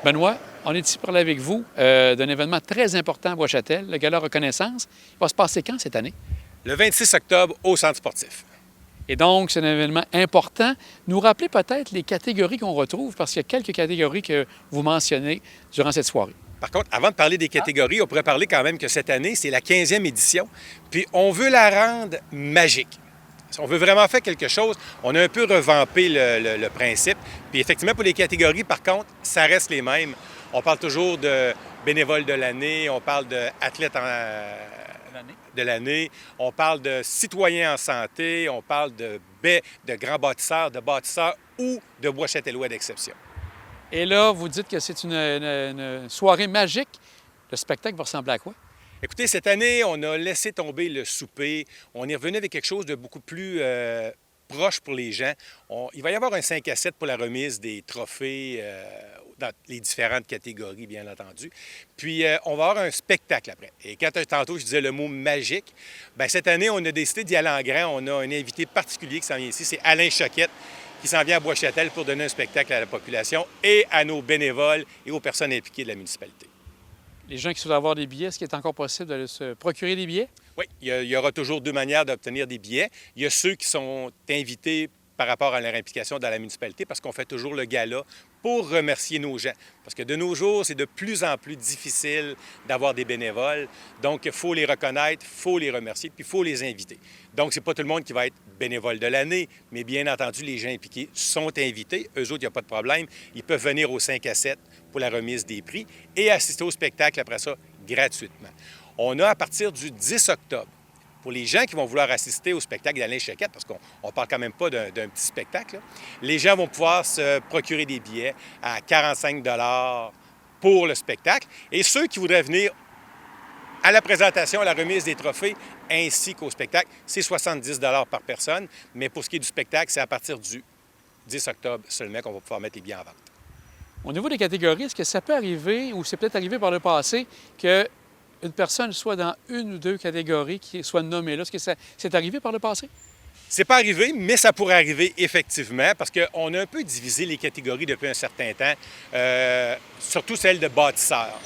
Benoît, on est ici pour parler avec vous d'un événement très important à Bois-Châtel, le Gala Reconnaissance. Il va se passer quand cette année? Le 26 octobre au Centre sportif. Et donc, c'est un événement important. Nous rappeler peut-être les catégories qu'on retrouve, parce qu'il y a quelques catégories que vous mentionnez durant cette soirée. Par contre, avant de parler des catégories, on pourrait parler quand même que cette année, c'est la 15e édition, puis on veut la rendre magique. On veut vraiment faire quelque chose. On a un peu revampé le principe. Puis effectivement, pour les catégories, par contre, ça reste les mêmes. On parle toujours de bénévole de l'année, on parle d'athlète de l'année, on parle de citoyen en santé, on parle de grands bâtisseurs, de bâtisseurs ou de bois-châtellois d'exception. Et là, vous dites que c'est une soirée magique. Le spectacle va ressembler à quoi? Écoutez, cette année, on a laissé tomber le souper. On est revenu avec quelque chose de beaucoup plus proche pour les gens. Il va y avoir un 5 à 7 pour la remise des trophées dans les différentes catégories, bien entendu. Puis, on va avoir un spectacle après. Et quand tantôt, je disais le mot magique, bien, cette année, on a décidé d'y aller en grand. On a un invité particulier qui s'en vient ici. C'est Alain Choquette qui s'en vient à Bois-Châtel pour donner un spectacle à la population et à nos bénévoles et aux personnes impliquées de la municipalité. Les gens qui souhaitent avoir des billets, est-ce qu'il est encore possible de se procurer des billets? Oui, il y aura toujours deux manières d'obtenir des billets. Il y a ceux qui sont invités par rapport à leur implication dans la municipalité, parce qu'on fait toujours le gala pour remercier nos gens. Parce que de nos jours, c'est de plus en plus difficile d'avoir des bénévoles. Donc, il faut les reconnaître, il faut les remercier, puis il faut les inviter. Donc, c'est pas tout le monde qui va être bénévole de l'année, mais bien entendu, les gens impliqués sont invités. Eux autres, il n'y a pas de problème. Ils peuvent venir au 5 à 7 pour la remise des prix et assister au spectacle après ça gratuitement. On a à partir du 10 octobre, pour les gens qui vont vouloir assister au spectacle d'Alain Choquette, parce qu'on ne parle quand même pas d'un petit spectacle, là, les gens vont pouvoir se procurer des billets à 45 $ pour le spectacle. Et ceux qui voudraient venir à la présentation, à la remise des trophées, ainsi qu'au spectacle, c'est 70 $ par personne. Mais pour ce qui est du spectacle, c'est à partir du 10 octobre seulement qu'on va pouvoir mettre les billets en vente. Au niveau des catégories, est-ce que ça peut arriver, ou c'est peut-être arrivé par le passé, que une personne soit dans une ou deux catégories qui soit nommée là? Est-ce que c'est arrivé par le passé? C'est pas arrivé, mais ça pourrait arriver effectivement, parce qu'on a un peu divisé les catégories depuis un certain temps, surtout celle de bâtisseurs.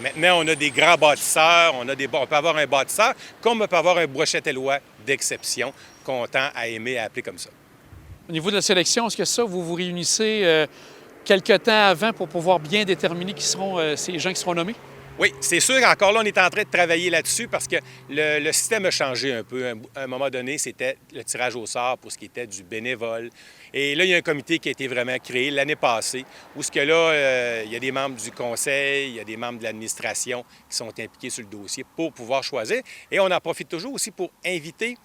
Maintenant, on a des grands bâtisseurs, on peut avoir un bâtisseur, comme on peut avoir un bois-châtellois d'exception, qu'on tend à aimer à appeler comme ça. Au niveau de la sélection, est-ce que ça, vous vous réunissez quelque temps avant pour pouvoir bien déterminer qui seront ces gens qui seront nommés? Oui, c'est sûr qu'encore là, on est en train de travailler là-dessus parce que le système a changé un peu. À un moment donné, c'était le tirage au sort pour ce qui était du bénévole. Et là, il y a un comité qui a été vraiment créé l'année passée, où ce que là, il y a des membres du conseil, il y a des membres de l'administration qui sont impliqués sur le dossier pour pouvoir choisir. Et on en profite toujours aussi pour inviter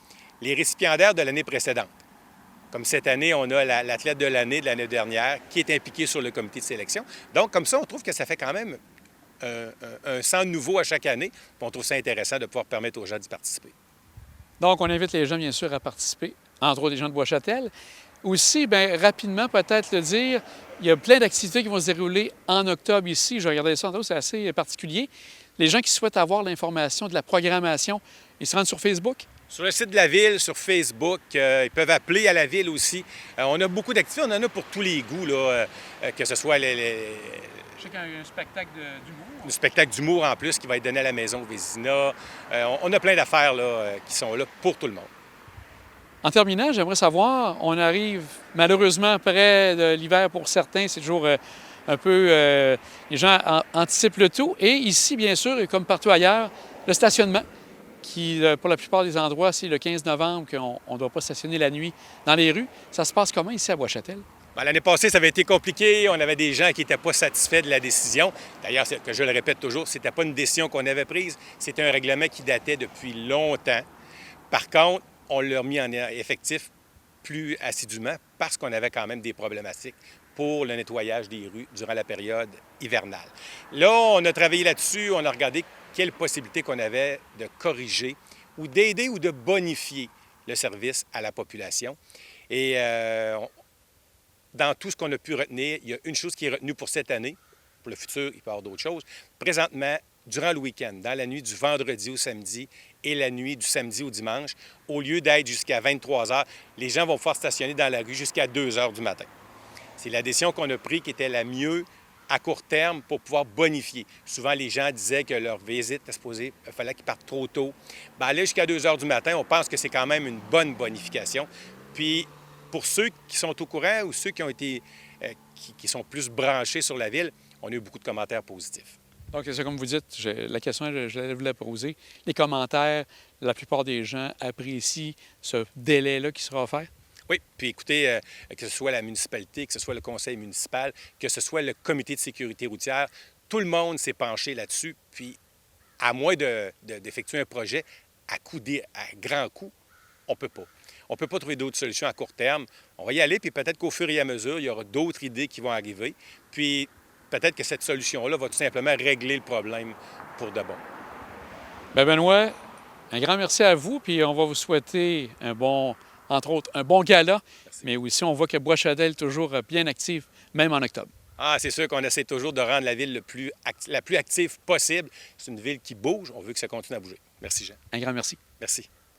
les récipiendaires de l'année précédente. Comme cette année, on a l'athlète de l'année dernière, qui est impliqué sur le comité de sélection. Donc, comme ça, on trouve que ça fait quand même un sang nouveau à chaque année. Puis on trouve ça intéressant de pouvoir permettre aux gens d'y participer. Donc, on invite les gens, bien sûr, à participer, entre autres les gens de Bois-Châtel. Aussi, bien, rapidement, peut-être le dire, il y a plein d'activités qui vont se dérouler en octobre ici. Je regardais ça, c'est assez particulier. Les gens qui souhaitent avoir l'information de la programmation, ils se rendent sur Facebook? Sur le site de la Ville, sur Facebook, ils peuvent appeler à la Ville aussi. On a beaucoup d'activités, on en a pour tous les goûts, là, que ce soit Je sais qu'il y a un spectacle d'humour. le spectacle d'humour en plus qui va être donné à la Maison Vézina. On a plein d'affaires là, qui sont là pour tout le monde. En terminant, j'aimerais savoir, on arrive malheureusement près de l'hiver pour certains, c'est toujours un peu... les gens anticipent le tout. Et ici, bien sûr, et comme partout ailleurs, le stationnement, qui, pour la plupart des endroits, c'est le 15 novembre qu'on ne doit pas stationner la nuit dans les rues. Ça se passe comment ici à Bois-Châtel? Bien, l'année passée, ça avait été compliqué. On avait des gens qui n'étaient pas satisfaits de la décision. D'ailleurs, que je le répète toujours, ce n'était pas une décision qu'on avait prise. C'était un règlement qui datait depuis longtemps. Par contre, on l'a mis en effectif plus assidûment parce qu'on avait quand même des problématiques pour le nettoyage des rues durant la période hivernale. Là, on a travaillé là-dessus, on a regardé quelles possibilités qu'on avait de corriger ou d'aider ou de bonifier le service à la population. Et dans tout ce qu'on a pu retenir, il y a une chose qui est retenue pour cette année. Pour le futur, il peut y avoir d'autres choses. Présentement, durant le week-end, dans la nuit du vendredi au samedi et la nuit du samedi au dimanche, au lieu d'être jusqu'à 23 heures, les gens vont pouvoir stationner dans la rue jusqu'à 2 heures du matin. C'est la décision qu'on a prise qui était la mieux à court terme pour pouvoir bonifier. Souvent, les gens disaient que leur visite était supposée, il fallait qu'ils partent trop tôt. Bien, aller jusqu'à 2 heures du matin, on pense que c'est quand même une bonne bonification. Puis, pour ceux qui sont au courant ou ceux qui ont été, qui sont plus branchés sur la ville, on a eu beaucoup de commentaires positifs. Donc, c'est comme vous dites, la question, je vais vous la poser. Les commentaires, la plupart des gens apprécient ce délai-là qui sera offert? Oui, puis écoutez, que ce soit la municipalité, que ce soit le conseil municipal, que ce soit le comité de sécurité routière, tout le monde s'est penché là-dessus. Puis, à moins d'effectuer un projet à grand coût, on ne peut pas. On ne peut pas trouver d'autres solutions à court terme. On va y aller, puis peut-être qu'au fur et à mesure, il y aura d'autres idées qui vont arriver. Puis, peut-être que cette solution-là va tout simplement régler le problème pour de bon. Bien, Benoît, un grand merci à vous, puis on va vous souhaiter entre autres, un bon gala. Merci. Mais aussi, on voit que Bois-Châtel est toujours bien active, même en octobre. Ah, c'est sûr qu'on essaie toujours de rendre la ville la plus active possible. C'est une ville qui bouge. On veut que ça continue à bouger. Merci, Jean. Un grand merci. Merci.